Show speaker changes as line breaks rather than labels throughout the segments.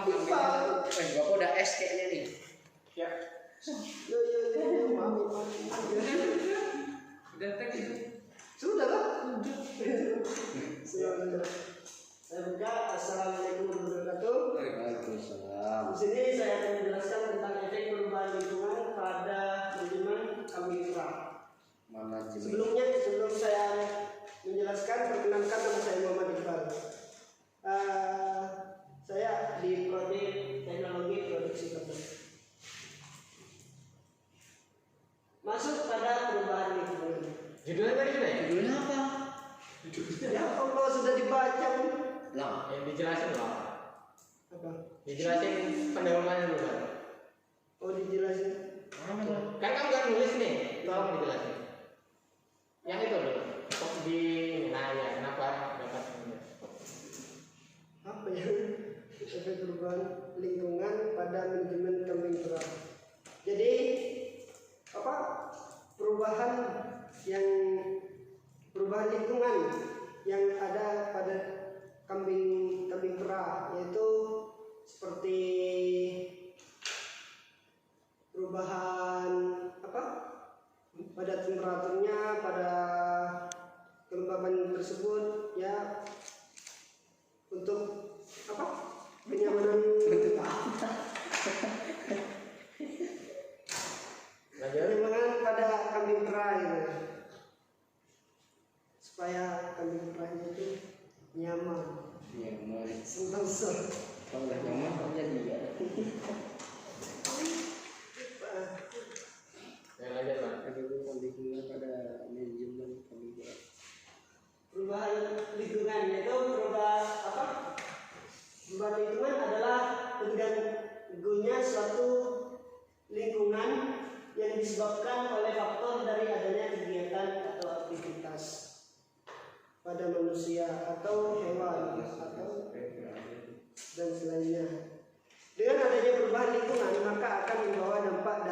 Bapak udah es kayaknya nih.
Ya.
Yo, mami.
Udah tek itu.
Sudah lah. Sudah. Saya buka. Assalamualaikum warahmatullahi wabarakatuh.
Waalaikumsalam.
Di sini saya akan menjelaskan tentang efek perubahan lingkungan pada manajemen kambing perah. Sebelum saya menjelaskan, perkenalkan nama saya Muhammad Iqbal. Saya di Prodi Teknologi Produksi Ternak. Masuk pada perubahan lingkungan.
Judulnya tadi sudah ya?
Judulnya apa?
Ya Allah, sudah dibaca.
Lah,
Yang dijelasin loh.
Apa?
Dijelasin pendahuluannya dulu.
Oh, dijelasin.
Kan kamu kan nulis nih, tolong dijelasin. Yang itu dulu. Kok di ya, kenapa dapat ini?
Apa ya? Efek perubahan lingkungan pada manajemen kambing perah. Jadi apa? Perubahan lingkungan yang ada pada kambing perah, yaitu seperti perubahan apa? Pada temperaturnya, pada kelembaban tersebut, ya, untuk apa? Kenyamanan pada kambing perah itu, supaya kambing perahnya itu nyaman.
nyaman.
Sentosa.
Kalau udah nyaman, kamu jadi ya.
Yang lanjut Pak.
Perubahan lingkungan pada manajemen kambing perah.
Perubahan lingkungan itu perubahan lingkungan adalah terganggunya suatu lingkungan yang disebabkan oleh faktor dari adanya kegiatan atau aktivitas pada manusia atau hewan atau dan selainnya. Dengan adanya perubahan lingkungan, maka akan membawa dampak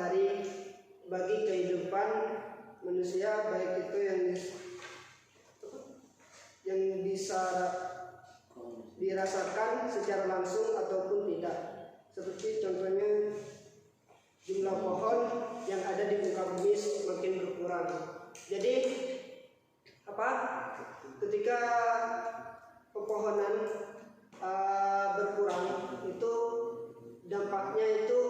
bagi kehidupan manusia, baik itu yang bisa dirasakan secara langsung ataupun tidak. Seperti contohnya, jumlah pohon yang ada di muka bumi semakin berkurang. Jadi ketika pepohonan berkurang, itu dampaknya itu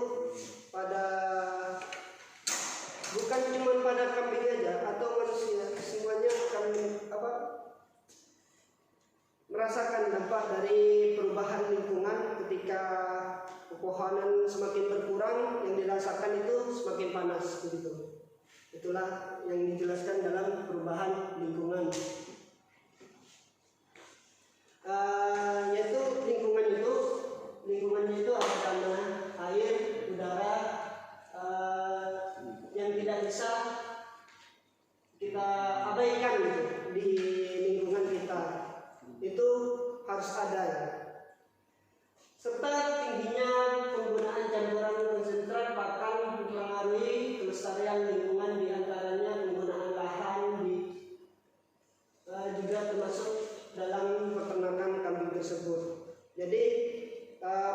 bukan cuma pada kambing aja atau manusia, semuanya akan merasakan dampak dari perubahan lingkungan. Ketika pepohonan semakin berkurang, yang dirasakan itu semakin panas begitu. Itulah yang dijelaskan dalam perubahan lingkungan. Yaitu lingkungannya itu ada tanah, air, udara, yang tidak bisa kita abaikan gitu, di lingkungan kita. Itu harus ada ya. Serta tingginya penggunaan campuran konsentrat pakan mempengaruhi kelestarian lingkungan, diantaranya penggunaan lahan juga termasuk dalam peternakan kambing tersebut. Jadi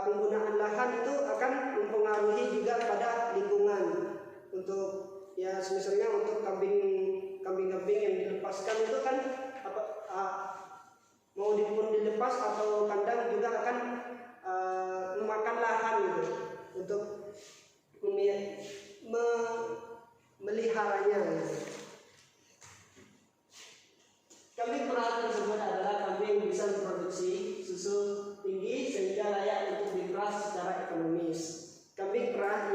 penggunaan lahan itu akan mempengaruhi juga pada lingkungan. Untuk ya misalnya untuk kambing-kambing yang dilepaskan itu kan mau dilepas atau kandang juga akan memakan lahan gitu untuk meliharanya. Kambing perah tersebut adalah kambing yang bisa memproduksi susu tinggi sehingga layak untuk diperah secara ekonomis. Kambing perah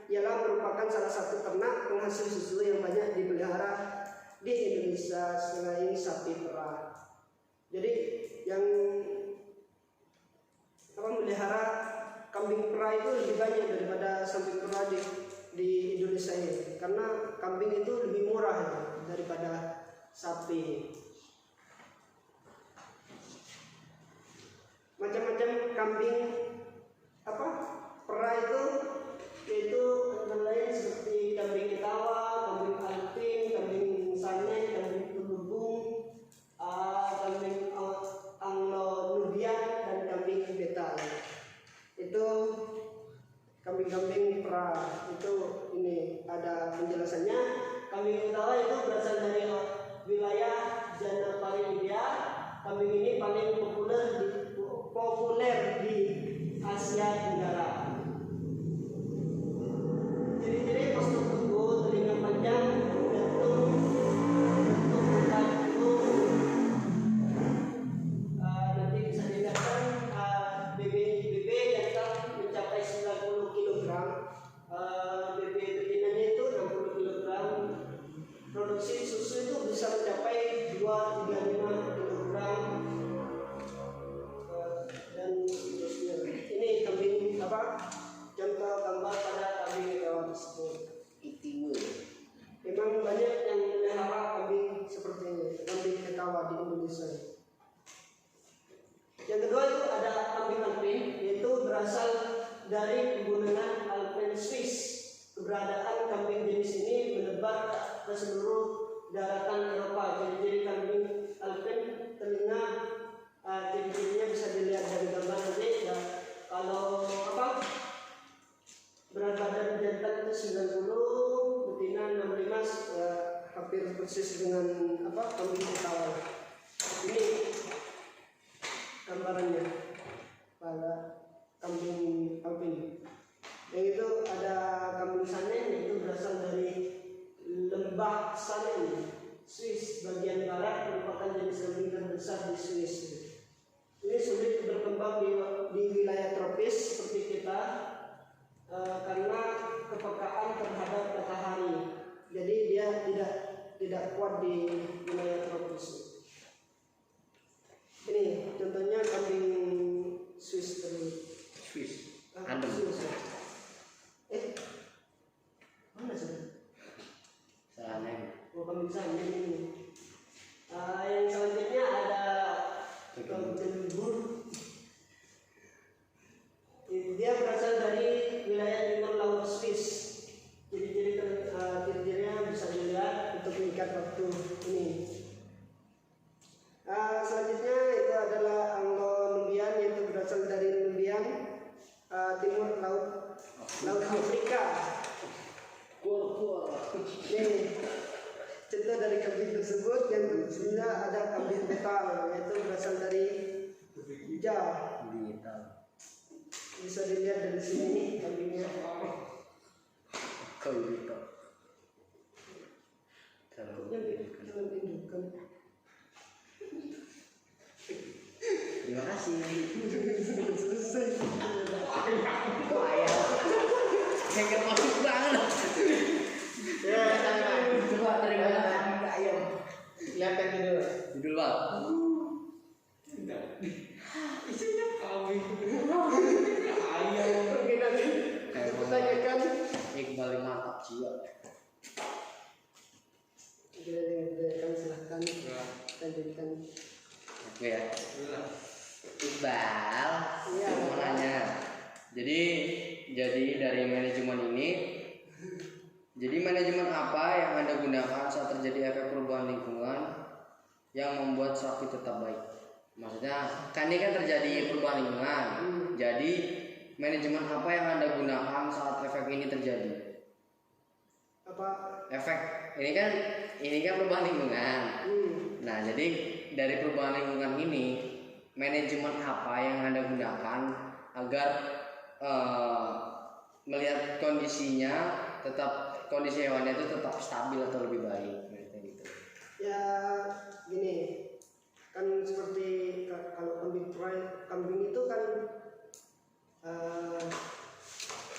ialah merupakan salah satu ternak penghasil susu yang banyak dipelihara di Indonesia selain sapi perah. Jadi yang melihara kambing perah itu lebih banyak daripada sapi perah di Indonesia ini, karena kambing itu lebih murah daripada sapi. Macam-macam kambing perah itu yaitu antara lain seperti kambing Etawa, kambing Alpin, kambing Sanen, kambing Tulubung, kambing Anglo Nubian, dan kambing Betal. kambing perah itu ini ada penjelasannya. Kambing utama itu berasal dari wilayah Janapari India. Kambing ini paling populer di Asia Tenggara. Ciri-ciri postur tubuh, telinga panjang, bentuk bukan itu nanti bisa dilihatkan BB jantan mencapai 90 kg, BB betinanya itu 60 kg. Produksi susu itu bisa mencapai 235 kg dan seterusnya. Ini kambing apa? Contoh gambar pada kambing Etawa tersebut. Memang banyak yang memelihara kambing seperti ini, kambing Etawa di Indonesia. Yang kedua itu ada kambing Alpin, yaitu berasal dari kegunungan Alpen Swiss. Keberadaan kambing jenis ini menebar ke seluruh daratan Eropa. Ciri-ciri kambing Alpen, telinga, ciri-cirinya bisa dilihat dari gambar nanti. Ya, kalau apa? Berat badan jantan itu 90, betina 65, hampir persis dengan apa? Kambing Etawa. Ini gambarannya pada kambing Alpin. Yang itu ada kambing Sanen, yaitu berasal dari lembah Sanen, Swiss bagian barat, merupakan jenis kambing terbesar di Swiss. Ini sulit berkembang di wilayah tropis seperti kita karena kepekaan terhadap matahari. Jadi dia tidak kuat di wilayah tropis. Ini contohnya kambing Swiss tadi.
Swiss.
Adem. Mana sih?
Sanen.
Oh, kambing Sanen ini. Yang selanjutnya ada kambing Bur. Dia berasal dari wilayah timur laut Swiss. Ciri-cirinya bisa dilihat untuk mengikat waktu ini. Selanjutnya itu adalah Anglo-Nubian, yaitu berasal dari Nubian, timur laut Afrika. Ini contoh dari kambing tersebut. Yang selanjutnya ada kambing betal, yaitu berasal dari Java. Bisa dilihat dari sini kambingnya.
Kau itu.
Jangan tunjukkan.
Terima kasih.
Selesai.
Kok ayam? Kayak masuk banget.
Ya,
Coba dari mana ayam?
lihatkan dulu.
Judul bang.
Isinya kambing.
Oke, nanti ditanyakan.
Iqbal yang mantap jiwa.
Silahkan lanjutkan.
Oke ya. Iqbal,
Iya.
mau nanya. Jadi dari manajemen ini, jadi manajemen apa yang Anda gunakan saat terjadi efek perubahan lingkungan yang membuat sapi tetap baik? Maksudnya, kan ini kan terjadi perubahan lingkungan. Jadi manajemen apa yang Anda gunakan saat efek ini terjadi?
Apa?
Efek ini kan perubahan lingkungan. Nah, jadi dari perubahan lingkungan ini, manajemen apa yang Anda gunakan agar melihat kondisi hewannya itu tetap stabil atau lebih baik gitu.
Ya gini, kan seperti kalau kambing itu kan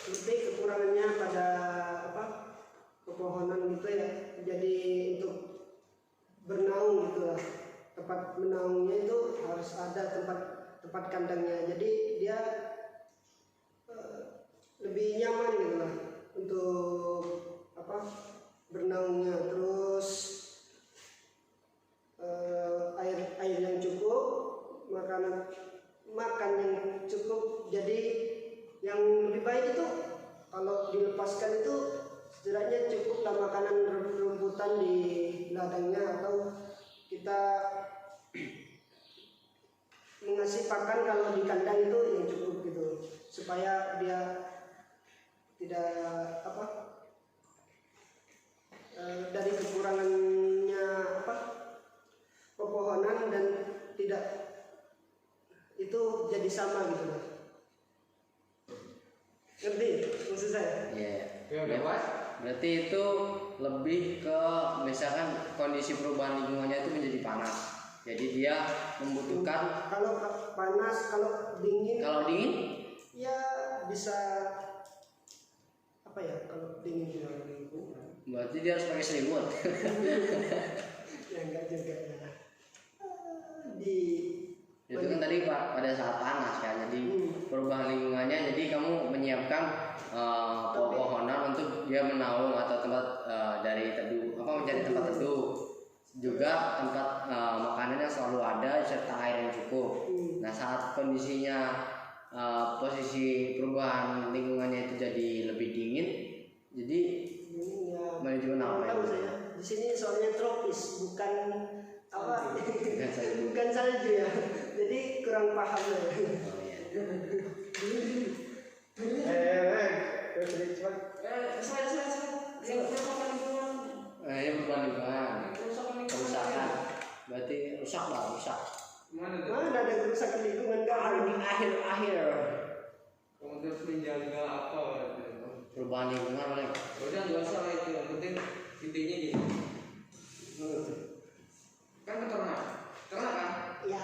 seperti kekurangannya pada apa pepohonan gitu ya. Jadi untuk bernaung gitu lah, tempat menaungnya itu harus ada tempat kandangnya. Jadi dia lebih nyaman gitu lah untuk apa bernaungnya. Terus air yang cukup, makan yang cukup. Jadi yang lebih baik itu kalau dilepaskan itu setidaknya cukuplah makanan rumputan di ladangnya, atau kita mengasih pakan kalau di kandang itu yang cukup gitu, supaya dia tidak apa dari kekurangannya apa pepohonan dan tidak itu jadi sama gitu Mas. Ngerti maksud saya?
Iya.
Ya udah Mas.
Berarti itu lebih ke misalkan kondisi perubahan lingkungannya itu menjadi panas. Jadi dia membutuhkan
Kalau panas, kalau dingin ya bisa apa ya, kalau dingin
berarti dia harus pakai selimut.
ya enggak juga ya. Di
Itu kan tadi Pak pada saat panas kan. Jadi perubahan lingkungannya, jadi kamu menyiapkan pepohonan untuk dia menaung atau tempat dari teduh, mencari tempat teduh, juga tempat makanannya selalu ada serta air yang cukup. Nah saat kondisinya posisi perubahan lingkungannya itu jadi lebih dingin, jadi
ya,
manajemen apa ya?
tahu saya di sini soalnya tropis, bukan apa bukan salju ya, jadi kurang paham ya.
Oh, iya. Ini perubahan lingkungan, kerusakan, berarti rusak.
Mana
Mana ada kerusakan lingkungan kan?
Ada di akhir.
kamu terus menjaga apa?
Perubahan lingkungan oleh
Udah nggak usah lah itu, yang penting intinya gini. Kan ternak kan?
Ya,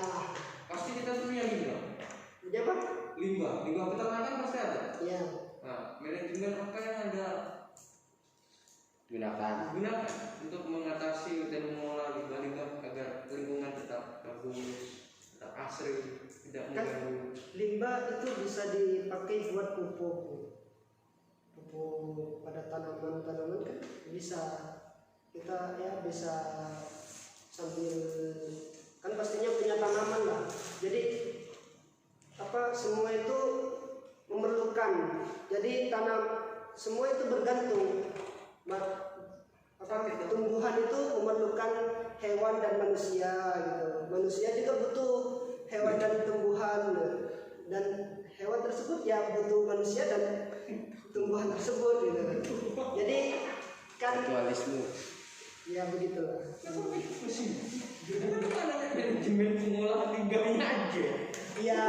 Pasti kita punya limbah.
dia apa?
Limbah peternakan pasti ada.
Ya,
Nah, manajemen apa yang Anda
gunakan.
gunakan untuk mengatasi dan mengelola limbah-limbah agar lingkungan tetap bagus, tetap asri, tidak mengganggu.
limbah itu bisa dipakai buat pupuk pada tanaman kan bisa, kita ya bisa sambil kan pastinya punya tanaman lah, jadi apa semua itu memerlukan, jadi semua itu bergantung. Tumbuhan itu memerlukan hewan dan manusia gitu. Manusia juga butuh hewan dan tumbuhan, dan hewan tersebut ya butuh manusia dan tumbuhan tersebut gitu. Jadi kan
Mutualisme.
ya begitulah.
Manajemen pengolahan limbahnya aja.
Ya,